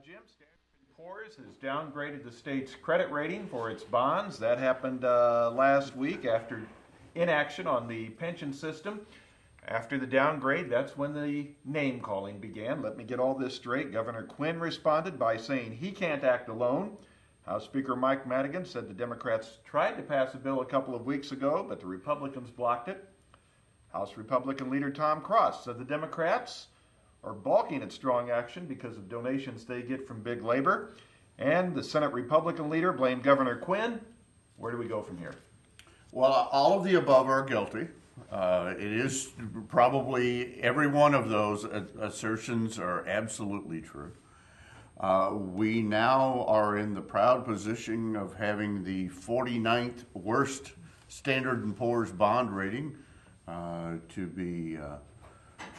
Jim, Standard & Poor's has downgraded the state's credit rating for its bonds. That happened last week after inaction on the pension system. After the downgrade, that's when the name calling began. Let me get all this straight. Governor Quinn responded by saying he can't act alone. House Speaker Mike Madigan said the Democrats tried to pass a bill a couple of weeks ago, but the Republicans blocked it. House Republican leader Tom Cross said the Democrats are balking at strong action because of donations they get from big labor. And the Senate Republican leader blamed Governor Quinn. Where do we go from here? Well, all of the above are guilty. It is probably every one of those assertions are absolutely true. We now are in the proud position of having the 49th worst Standard & Poor's bond rating, to be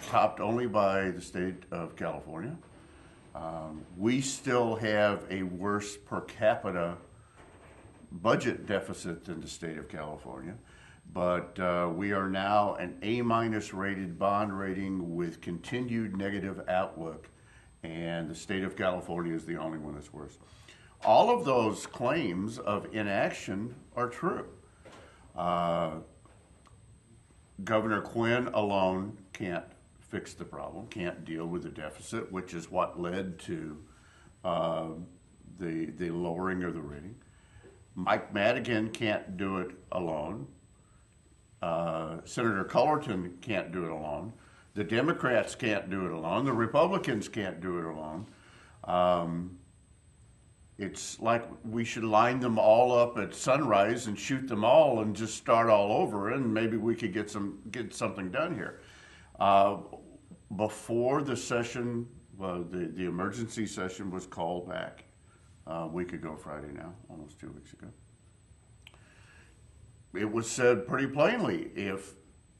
topped only by the state of California. We still have a worse per capita budget deficit than the state of California, but we are now an A- rated bond rating with continued negative outlook, and the state of California is the only one that's worse. All of those claims of inaction are true. Governor Quinn alone can't fix the problem, can't deal with the deficit, which is what led to the lowering of the rating. Mike Madigan can't do it alone. Senator Cullerton can't do it alone. The Democrats can't do it alone. The Republicans can't do it alone. It's like we should line them all up at sunrise and shoot them all and just start all over, and maybe we could get something done here. Before the session, the emergency session was called back a week ago Friday now, almost 2 weeks ago. It was said pretty plainly, if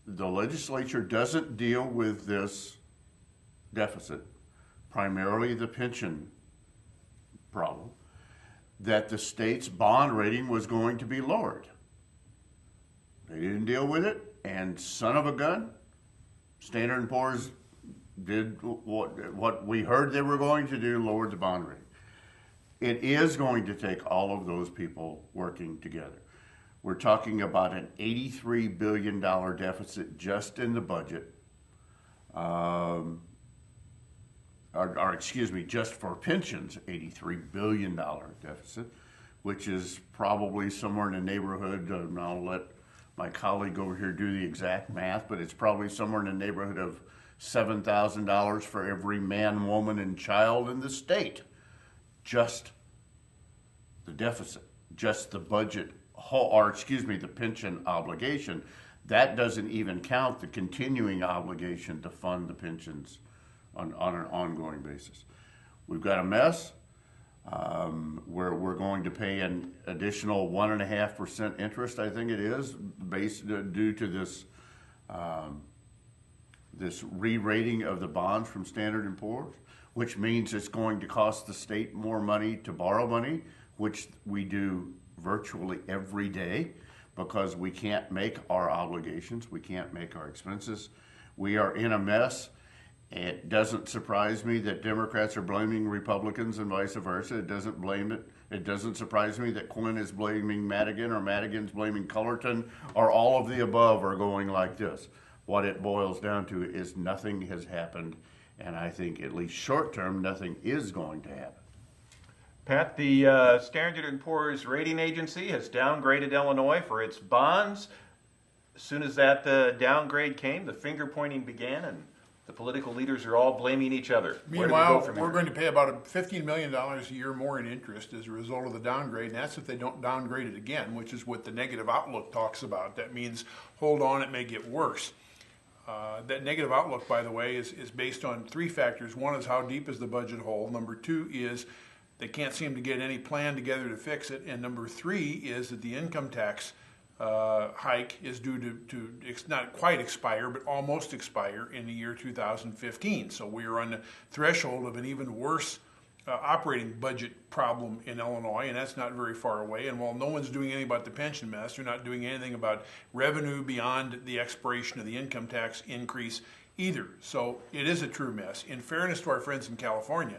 the legislature doesn't deal with this deficit, primarily the pension problem, that the state's bond rating was going to be lowered. They didn't deal with it, and son of a gun, Standard & Poor's did what we heard they were going to do, lowered the bond rating. It is going to take all of those people working together. We're talking about an $83 billion deficit just in the budget, just for pensions, $83 billion deficit, which is probably somewhere in the neighborhood, and I'll let my colleague over here do the exact math, but it's probably somewhere in the neighborhood of $7,000 for every man, woman, and child in the state. Just the deficit, just the budget, the pension obligation. That doesn't even count the continuing obligation to fund the pensions on an ongoing basis. We've got a mess where we're going to pay an additional 1.5% interest, I think it is, due to this re-rating of the bonds from Standard & Poor's, which means it's going to cost the state more money to borrow money, which we do virtually every day because we can't make our obligations, we can't make our expenses. We are in a mess. It doesn't surprise me that Democrats are blaming Republicans and vice versa. It doesn't surprise me that Quinn is blaming Madigan or Madigan's blaming Cullerton, or all of the above are going like this. What it boils down to is nothing has happened, and I think at least short term, nothing is going to happen. Pat, the Standard & Poor's rating agency has downgraded Illinois for its bonds. As soon as that downgrade came, the finger pointing began, and the political leaders are all blaming each other. Meanwhile, we're going to pay about $15 million a year more in interest as a result of the downgrade, and that's if they don't downgrade it again, which is what the negative outlook talks about. That means, hold on, it may get worse. That negative outlook, by the way, is based on three factors. One is how deep is the budget hole. Number two is they can't seem to get any plan together to fix it. And number three is that the income tax hike is due to not quite expire, but almost expire in the year 2015. So we are on the threshold of an even worse operating budget problem in Illinois, and that's not very far away. And while no one's doing anything about the pension mess, they're not doing anything about revenue beyond the expiration of the income tax increase either. So it is a true mess. In fairness to our friends in California,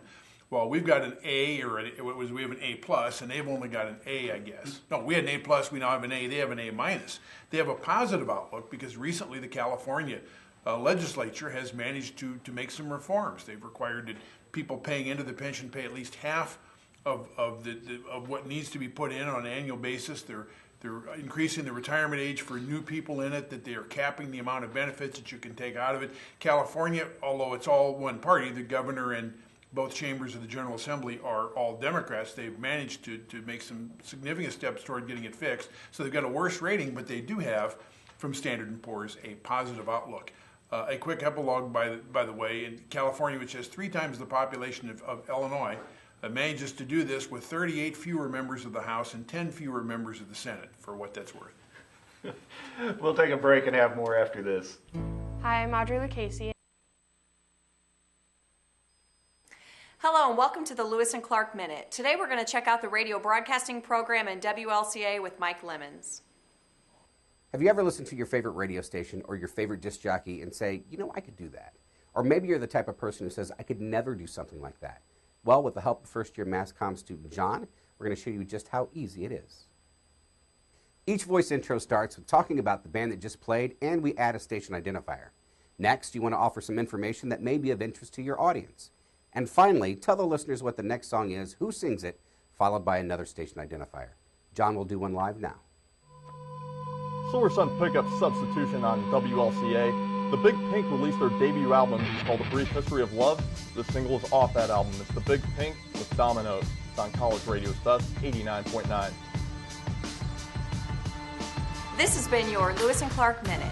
well, we've got an A, we have an A plus, and they've only got an A, I guess. No, we had an A plus, we now have an A, they have an A minus. They have a positive outlook because recently the California legislature has managed to make some reforms. They've required that people paying into the pension pay at least half of what needs to be put in on an annual basis. They're increasing the retirement age for new people in it, that they are capping the amount of benefits that you can take out of it. California, although it's all one party, the governor and both chambers of the General Assembly are all Democrats. They've managed to make some significant steps toward getting it fixed. So they've got a worse rating, but they do have, from Standard & Poor's, a positive outlook. A quick epilogue, by the way, in California, which has 3 times the population of Illinois, manages to do this with 38 fewer members of the House and 10 fewer members of the Senate, for what that's worth. We'll take a break and have more after this. Hi, I'm Audrey Lucchese. Hello and welcome to the Lewis and Clark Minute. Today we're going to check out the radio broadcasting program in WLCA with Mike Lemons. Have you ever listened to your favorite radio station or your favorite disc jockey and say, you know, I could do that? Or maybe you're the type of person who says, I could never do something like that. Well, with the help of first-year Mass Comm student John, we're going to show you just how easy it is. Each voice intro starts with talking about the band that just played, and we add a station identifier. Next, you want to offer some information that may be of interest to your audience. And finally, tell the listeners what the next song is, who sings it, followed by another station identifier. John will do one live now. Silver Sun Pickup substitution on WLCA. The Big Pink released their debut album called A Brief History of Love. The single is off that album. It's The Big Pink with Dominoes. It's on College Radio Sus 89.9. This has been your Lewis and Clark Minute.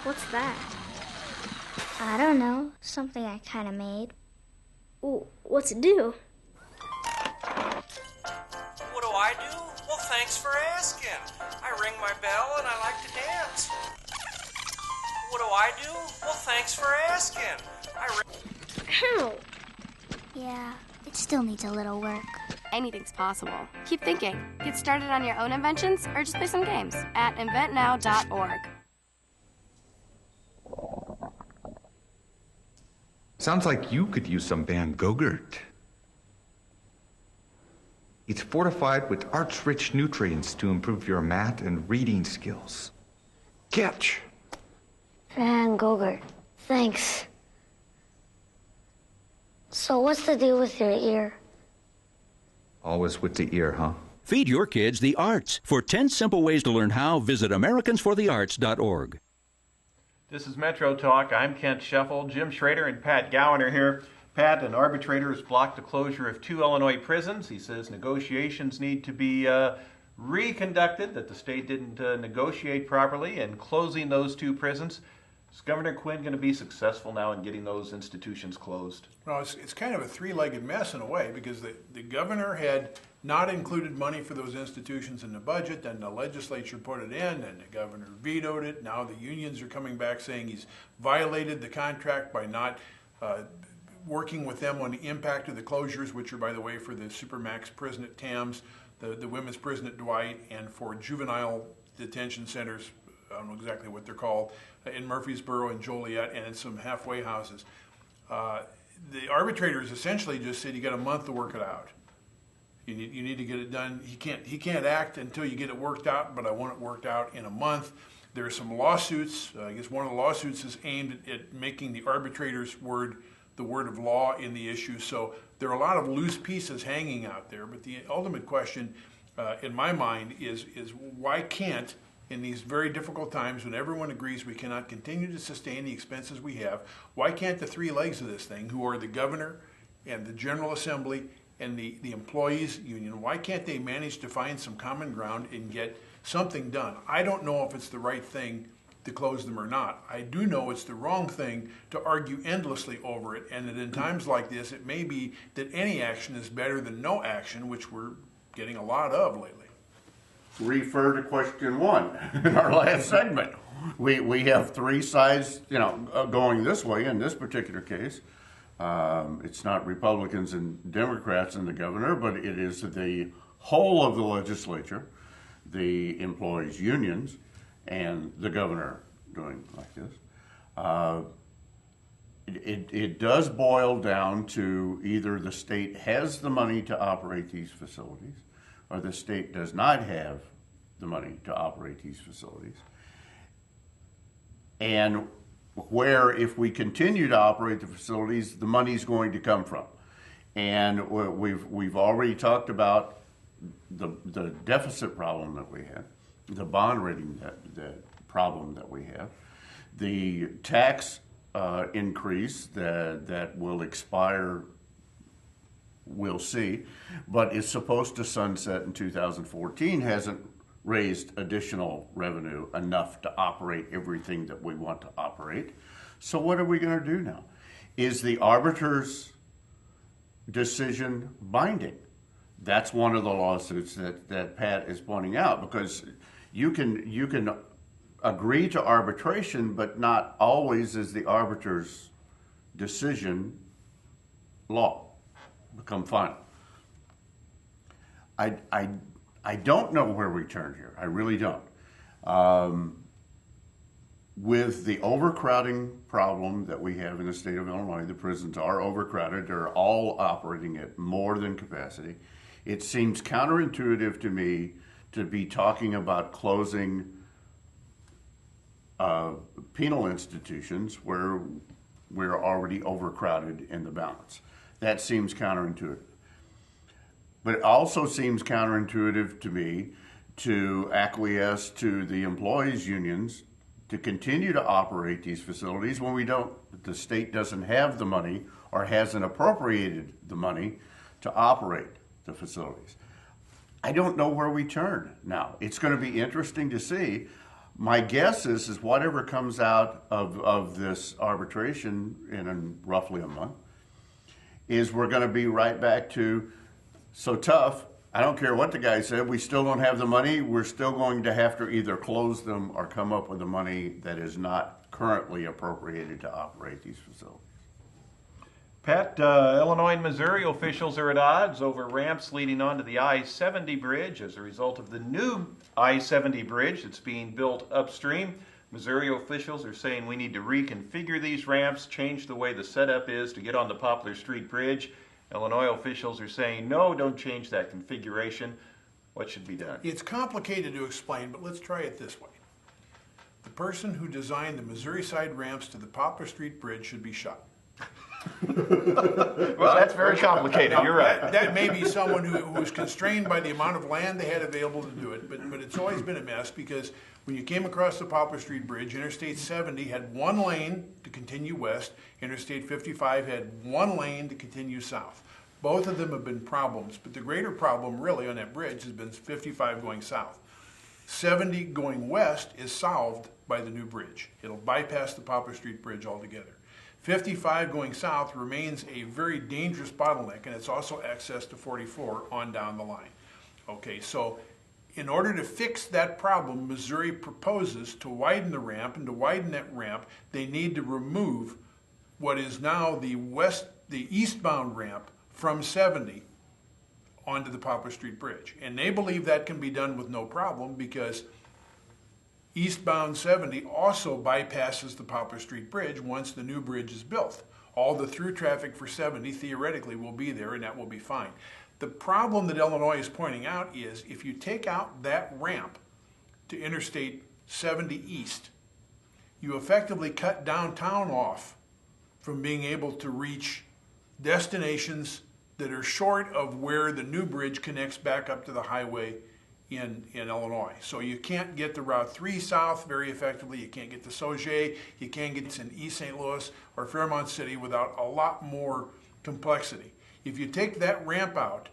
What's that? I don't know. Something I kind of made. Ooh, what's it do? What do I do? Well, thanks for asking. I ring my bell and I like to dance. What do I do? Well, thanks for asking. Ow! Yeah, it still needs a little work. Anything's possible. Keep thinking. Get started on your own inventions or just play some games at inventnow.org. Sounds like you could use some Van Gogurt. It's fortified with arch-rich nutrients to improve your math and reading skills. Catch! Van Gogurt, thanks. So what's the deal with your ear? Always with the ear, huh? Feed your kids the arts. For 10 simple ways to learn how, visit AmericansForTheArts.org. This is Metro Talk. I'm Kent Scheffel. Jim Schrader and Pat Gowan are here. Pat, an arbitrator has blocked the closure of 2 Illinois prisons. He says negotiations need to be reconducted, that the state didn't negotiate properly, and closing those 2 prisons. Is Governor Quinn going to be successful now in getting those institutions closed? Well, it's kind of a 3-legged mess in a way, because the governor had not included money for those institutions in the budget, then the legislature put it in, and the governor vetoed it. Now the unions are coming back saying he's violated the contract by not working with them on the impact of the closures, which are, by the way, for the Supermax prison at Tams, the women's prison at Dwight, and for juvenile detention centers, I don't know exactly what they're called, in Murfreesboro and Joliet, and in some halfway houses. The arbitrators essentially just said you got a month to work it out. You need to get it done. He can't act until you get it worked out, but I want it worked out in a month. There are some lawsuits. I guess one of the lawsuits is aimed at making the arbitrator's word the word of law in the issue. So there are a lot of loose pieces hanging out there. But the ultimate question, in my mind, is why can't, in these very difficult times when everyone agrees we cannot continue to sustain the expenses we have, why can't the 3 legs of this thing, who are the governor and the General Assembly and the employees union, why can't they manage to find some common ground and get something done? I don't know if it's the right thing to close them or not. I do know it's the wrong thing to argue endlessly over it, and that in times like this, it may be that any action is better than no action, which we're getting a lot of lately. Refer to question 1 in our last segment. We have 3 sides, going this way in this particular case. It's not Republicans and Democrats and the governor, but it is the whole of the legislature, the employees' unions, and the governor doing like this. It does boil down to either the state has the money to operate these facilities, or the state does not have the money to operate these facilities. And where, if we continue to operate the facilities, the money's going to come from. And we've already talked about the deficit problem that we have, the bond rating that problem that we have, the tax increase that will expire, we'll see, but is supposed to sunset in 2014, hasn't raised additional revenue enough to operate everything that we want to operate. So what are we going to do now? Is the arbiter's decision binding? That's one of the lawsuits that Pat is pointing out, because you can agree to arbitration, but not always is the arbiter's decision law, become final. I don't know where we turn here. I really don't. With the overcrowding problem that we have in the state of Illinois, the prisons are overcrowded. They're all operating at more than capacity. It seems counterintuitive to me to be talking about closing penal institutions where we're already overcrowded in the balance. That seems counterintuitive. But it also seems counterintuitive to me to acquiesce to the employees' unions to continue to operate these facilities when the state doesn't have the money or hasn't appropriated the money to operate the facilities. I don't know where we turn now. It's going to be interesting to see. My guess is whatever comes out of this arbitration in roughly a month is we're going to be right back to, so tough, I don't care what the guy said, we still don't have the money. We're still going to have to either close them or come up with the money that is not currently appropriated to operate these facilities. Pat, Illinois and Missouri officials are at odds over ramps leading onto the I-70 bridge as a result of the new I-70 bridge that's being built upstream. Missouri officials are saying we need to reconfigure these ramps, change the way the setup is to get on the Poplar Street Bridge. Illinois officials are saying, no, don't change that configuration. What should be done? It's complicated to explain, but let's try it this way. The person who designed the Missouri side ramps to the Poplar Street Bridge should be shot. Well, that's very complicated. You're right. That may be someone who was constrained by the amount of land they had available to do it, but it's always been a mess because when you came across the Poplar Street Bridge, Interstate 70 had one lane to continue west, Interstate 55 had one lane to continue south. Both of them have been problems, but the greater problem really on that bridge has been 55 going south. 70 going west is solved by the new bridge. It'll bypass the Poplar Street Bridge altogether. 55 going south remains a very dangerous bottleneck, and it's also access to 44 on down the line. Okay, so in order to fix that problem, Missouri proposes to widen the ramp, and to widen that ramp, they need to remove what is now the eastbound ramp from 70 onto the Poplar Street Bridge. And they believe that can be done with no problem because eastbound 70 also bypasses the Poplar Street Bridge once the new bridge is built. All the through traffic for 70 theoretically will be there, and that will be fine. The problem that Illinois is pointing out is if you take out that ramp to Interstate 70 East, you effectively cut downtown off from being able to reach destinations that are short of where the new bridge connects back up to the highway in Illinois. So you can't get to Route 3 south very effectively. You can't get to Sauget. You can't get to East St. Louis or Fairmont City without a lot more complexity. If you take that ramp out,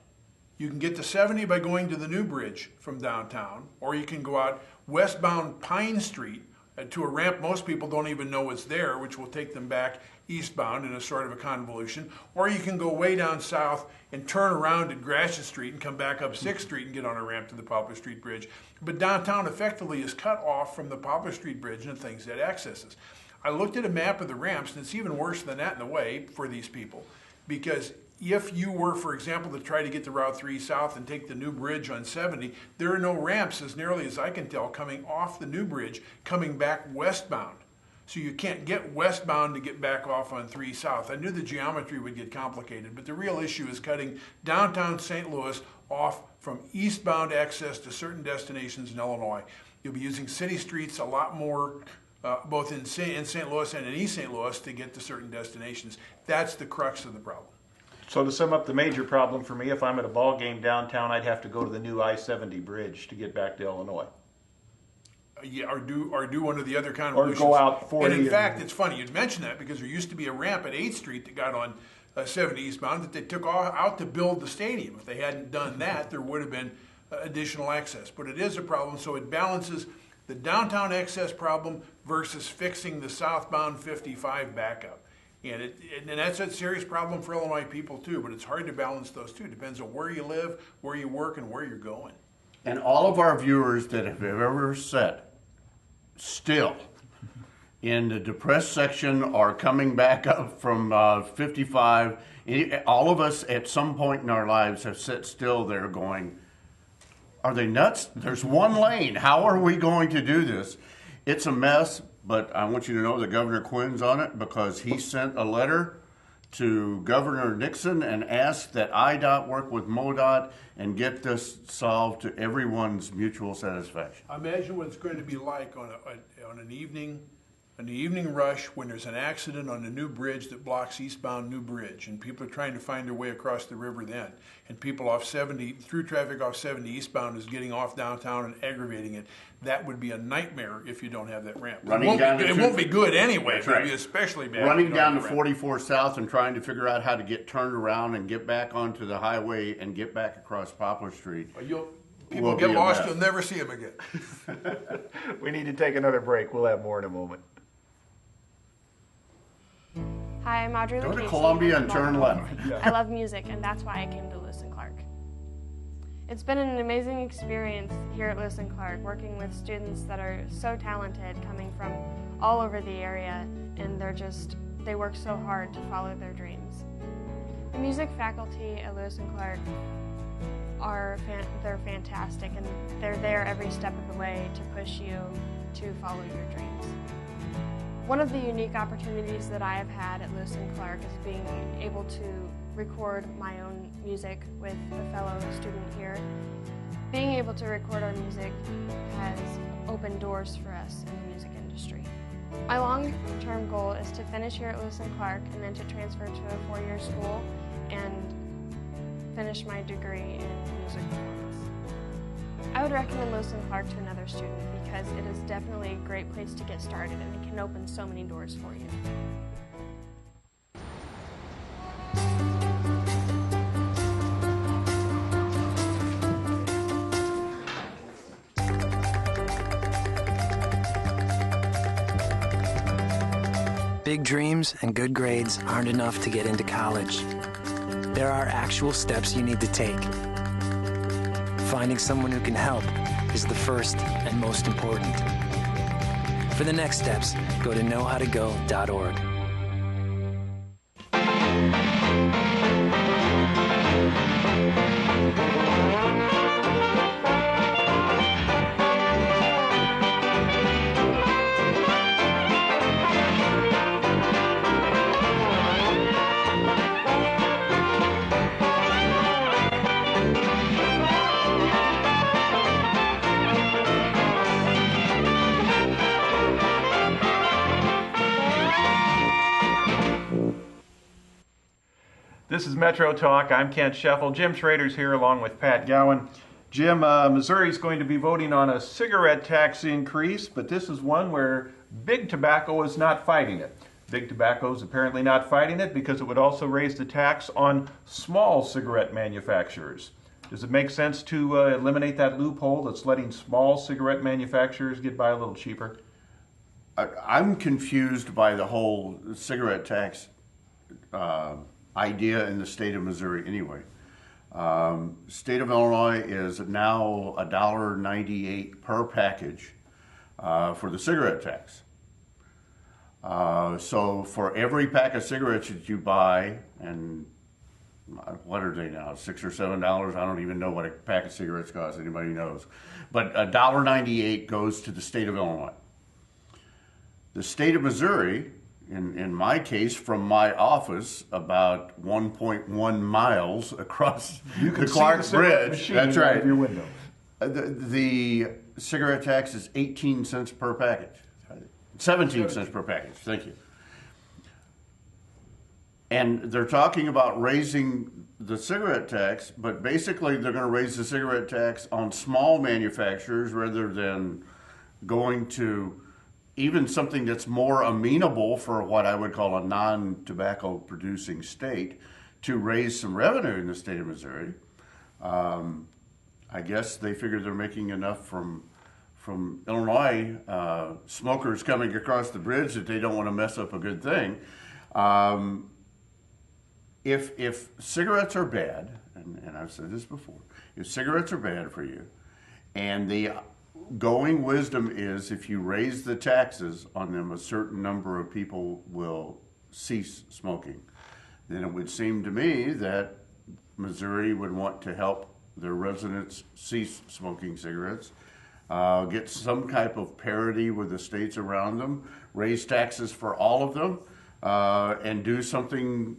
you can get to 70 by going to the new bridge from downtown, or you can go out westbound Pine Street to a ramp most people don't even know is there, which will take them back eastbound in a sort of a convolution, or you can go way down south and turn around at Gratiot Street and come back up 6th Street and get on a ramp to the Poplar Street Bridge. But downtown effectively is cut off from the Poplar Street Bridge and things that accesses. I looked at a map of the ramps, and it's even worse than that in a way for these people, because if you were, for example, to try to get to Route 3 south and take the new bridge on 70, there are no ramps, as nearly as I can tell, coming off the new bridge, coming back westbound. So you can't get westbound to get back off on 3 south. I knew the geometry would get complicated, but the real issue is cutting downtown St. Louis off from eastbound access to certain destinations in Illinois. You'll be using city streets a lot more, both in St. Louis and in East St. Louis, to get to certain destinations. That's the crux of the problem. So to sum up the major problem for me, if I'm at a ball game downtown, I'd have to go to the new I-70 bridge to get back to Illinois. Yeah, or do one of the other convolutions. Or go out 40. And in fact, it's funny you'd mention that, because there used to be a ramp at 8th Street that got on 70 eastbound that they took out to build the stadium. If they hadn't done that, there would have been additional access. But it is a problem, so it balances the downtown access problem versus fixing the southbound 55 backup. And that's a serious problem for Illinois people too, but it's hard to balance those two. It depends on where you live, where you work, and where you're going. And all of our viewers that have ever sat still in the depressed section are coming back up from 55. All of us at some point in our lives have sat still there going, are they nuts? There's one lane. How are we going to do this? It's a mess, but I want you to know that Governor Quinn's on it, because he sent a letter to Governor Nixon and asked that IDOT work with MoDOT and get this solved to everyone's mutual satisfaction. Imagine what it's going to be like on an evening rush when there's an accident on the new bridge that blocks eastbound New Bridge, and people are trying to find their way across the river then. And people off 70, through traffic off 70 eastbound is getting off downtown and aggravating it. That would be a nightmare if you don't have that ramp. It won't be good anyway. It would be especially bad. Running down to 44 South and trying to figure out how to get turned around and get back onto the highway and get back across Poplar Street. People get lost, you'll never see them again. We need to take another break. We'll have more in a moment. Hi, I'm Audrey Go to Lucchese. Columbia and turn left. I love music, and that's why I came to Lewis and Clark. It's been an amazing experience here at Lewis and Clark, working with students that are so talented, coming from all over the area, and they work so hard to follow their dreams. The music faculty at Lewis and Clark they're fantastic, and they're there every step of the way to push you to follow your dreams. One of the unique opportunities that I have had at Lewis and Clark is being able to record my own music with a fellow student here. Being able to record our music has opened doors for us in the music industry. My long-term goal is to finish here at Lewis and Clark and then to transfer to a four-year school and finish my degree in music performance. I would recommend Lewis and Clark to another student because it is definitely a great place to get started, and it can open so many doors for you. Big dreams and good grades aren't enough to get into college. There are actual steps you need to take. Finding someone who can help is the first and most important. For the next steps, go to knowhowtogo.org. This is Metro Talk. I'm Kent Scheffel. Jim Schrader's here along with Pat Gowan. Jim, Missouri's going to be voting on a cigarette tax increase, but this is one where Big Tobacco is not fighting it. Big Tobacco is apparently not fighting it because it would also raise the tax on small cigarette manufacturers. Does it make sense to eliminate that loophole that's letting small cigarette manufacturers get by a little cheaper? I'm confused by the whole cigarette tax idea in the state of Missouri anyway. State of Illinois is now $1.98 per package for the cigarette tax. So for every pack of cigarettes that you buy, and what are they now, $6 or $7? I don't even know what a pack of cigarettes costs. Anybody knows? But $1.98 goes to the state of Illinois. The state of Missouri, in my case, from my office, about 1.1 miles across the Clark Bridge. That's right. Out of your window. The cigarette tax is 18 cents per package. 17 cents per package. Thank you. And they're talking about raising the cigarette tax, but basically they're going to raise the cigarette tax on small manufacturers rather than going to even something that's more amenable for what I would call a non-tobacco producing state to raise some revenue in the state of Missouri. I guess they figure they're making enough from Illinois smokers coming across the bridge that they don't want to mess up a good thing. If cigarettes are bad, and I've said this before, if cigarettes are bad for you, and the going wisdom is if you raise the taxes on them, a certain number of people will cease smoking, then it would seem to me that Missouri would want to help their residents cease smoking cigarettes, get some type of parity with the states around them, raise taxes for all of them, and do something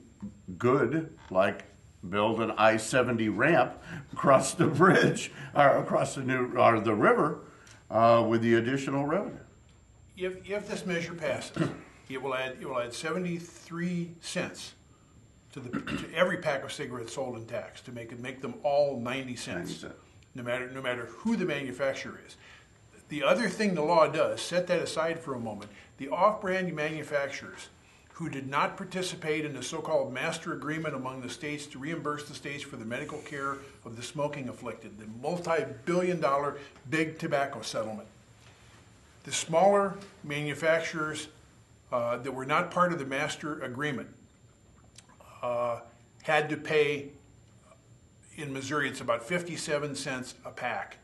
good like build an I-70 ramp across the bridge or across the river with the additional revenue. If this measure passes, it will add 73 cents to every pack of cigarettes sold in tax to make them all 90 cents. No matter who the manufacturer is. The other thing the law does, set that aside for a moment, the off-brand manufacturers who did not participate in the so-called master agreement among the states to reimburse the states for the medical care of the smoking afflicted, the multi-billion-dollar big tobacco settlement. The smaller manufacturers that were not part of the master agreement had to pay, in Missouri, it's about 57 cents a pack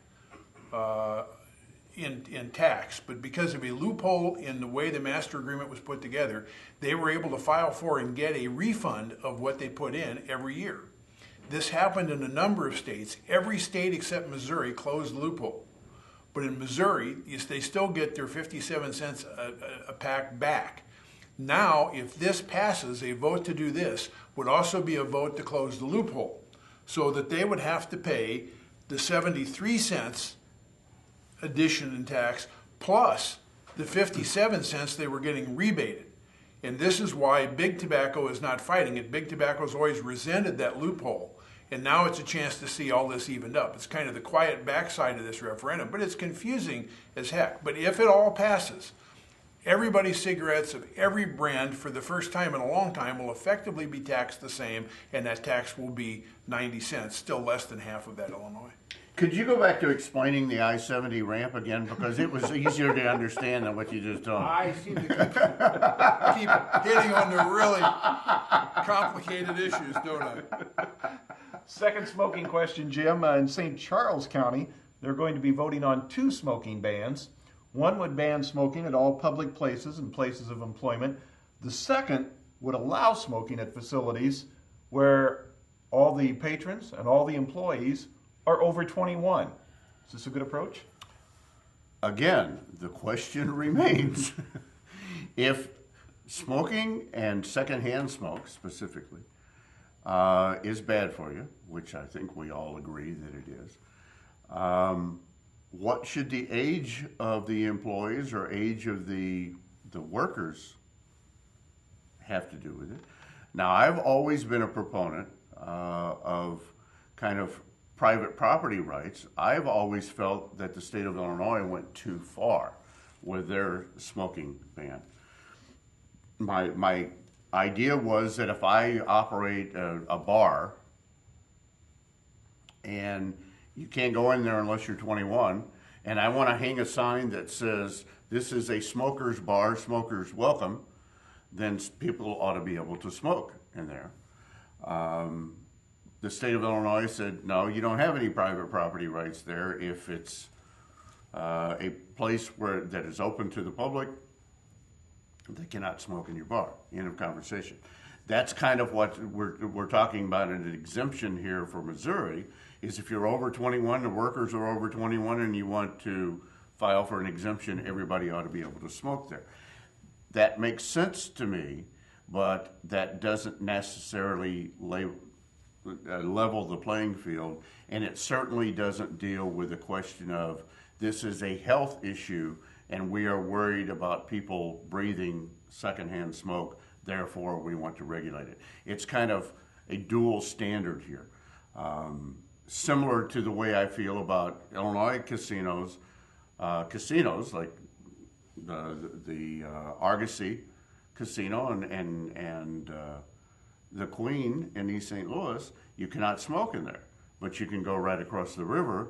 in tax, but because of a loophole in the way the master agreement was put together, they were able to file for and get a refund of what they put in every year. This happened in a number of states. Every state except Missouri closed the loophole. But in Missouri, they still get their 57 cents a pack back. Now, if this passes, a vote to do this would also be a vote to close the loophole, so that they would have to pay the 73 cents addition in tax plus the 57 cents they were getting rebated. And this is why Big Tobacco is not fighting it. Big Tobacco has always resented that loophole. And now it's a chance to see all this evened up. It's kind of the quiet backside of this referendum, but it's confusing as heck. But if it all passes, everybody's cigarettes of every brand for the first time in a long time will effectively be taxed the same, and that tax will be 90 cents, still less than half of that Illinois. Could you go back to explaining the I-70 ramp again? Because it was easier to understand than what you just told me. I seem to keep hitting on the really complicated issues, don't I? Second smoking question, Jim. In St. Charles County, they're going to be voting on 2 smoking bans. One would ban smoking at all public places and places of employment. The second would allow smoking at facilities where all the patrons and all the employees are over 21. Is this a good approach? Again, the question remains, if smoking and secondhand smoke specifically is bad for you, which I think we all agree that it is, what should the age of the employees or age of the workers have to do with it? Now, I've always been a proponent of kind of private property rights. I've always felt that the state of Illinois went too far with their smoking ban. My idea was that if I operate a bar and you can't go in there unless you're 21, and I want to hang a sign that says, this is a smoker's bar, smokers welcome, then people ought to be able to smoke in there. The state of Illinois said, no, you don't have any private property rights there if it's a place that is open to the public. They cannot smoke in your bar. End of conversation. That's kind of what we're talking about. An exemption here for Missouri is if you're over 21, the workers are over 21, and you want to file for an exemption, everybody ought to be able to smoke there. That makes sense to me, but that doesn't necessarily level the playing field, and it certainly doesn't deal with the question of this is a health issue and we are worried about people breathing secondhand smoke, therefore we want to regulate it. It's kind of a dual standard here. Similar to the way I feel about Illinois casinos, like the Argosy Casino and the Queen in East St. Louis. You cannot smoke in there, but you can go right across the river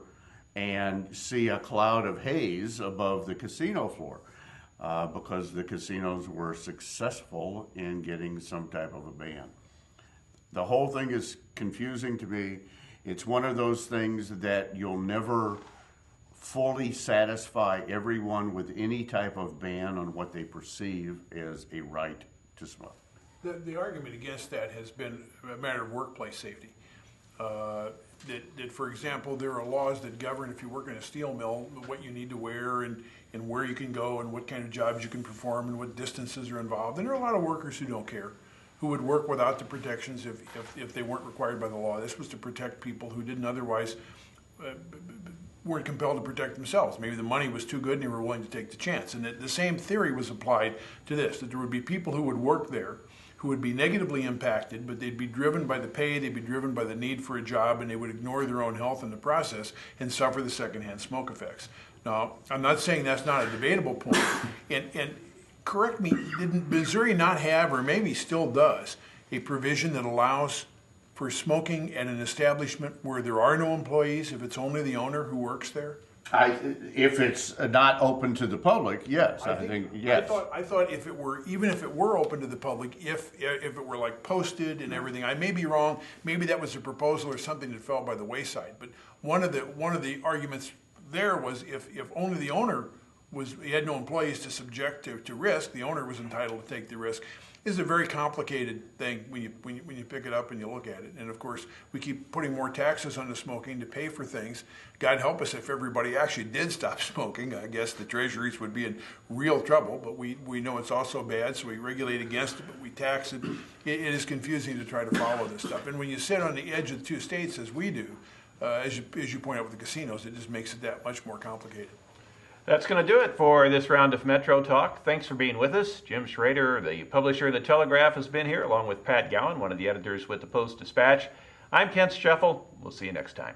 and see a cloud of haze above the casino floor because the casinos were successful in getting some type of a ban. The whole thing is confusing to me. It's one of those things that you'll never fully satisfy everyone with any type of ban on what they perceive as a right to smoke. The argument against that has been a matter of workplace safety. That, for example, there are laws that govern if you work in a steel mill, what you need to wear and where you can go and what kind of jobs you can perform and what distances are involved. And there are a lot of workers who don't care, who would work without the protections if they weren't required by the law. This was to protect people who didn't otherwise weren't compelled to protect themselves. Maybe the money was too good and they were willing to take the chance. And the same theory was applied to this, that there would be people who would work there who would be negatively impacted, but they'd be driven by the pay, they'd be driven by the need for a job, and they would ignore their own health in the process and suffer the secondhand smoke effects. Now, I'm not saying that's not a debatable point, and correct me, didn't Missouri not have, or maybe still does, a provision that allows for smoking at an establishment where there are no employees, if it's only the owner who works there? If it's not open to the public, yes, I think yes. I thought if it were, even if it were open to the public, if it were like posted and everything, I may be wrong. Maybe that was a proposal or something that fell by the wayside. But one of the arguments there was if only the owner he had no employees to subject to risk, the owner was entitled to take the risk. This is a very complicated thing when you pick it up and you look at it. And of course, we keep putting more taxes on the smoking to pay for things. God help us if everybody actually did stop smoking. I guess the treasuries would be in real trouble, but we know it's also bad, so we regulate against it, but we tax it. It is confusing to try to follow this stuff. And when you sit on the edge of the two states, as we do, as you point out with the casinos, it just makes it that much more complicated. That's going to do it for this round of Metro Talk. Thanks for being with us. Jim Schrader, the publisher of the Telegraph, has been here, along with Pat Gowan, one of the editors with the Post-Dispatch. I'm Kent Scheffel. We'll see you next time.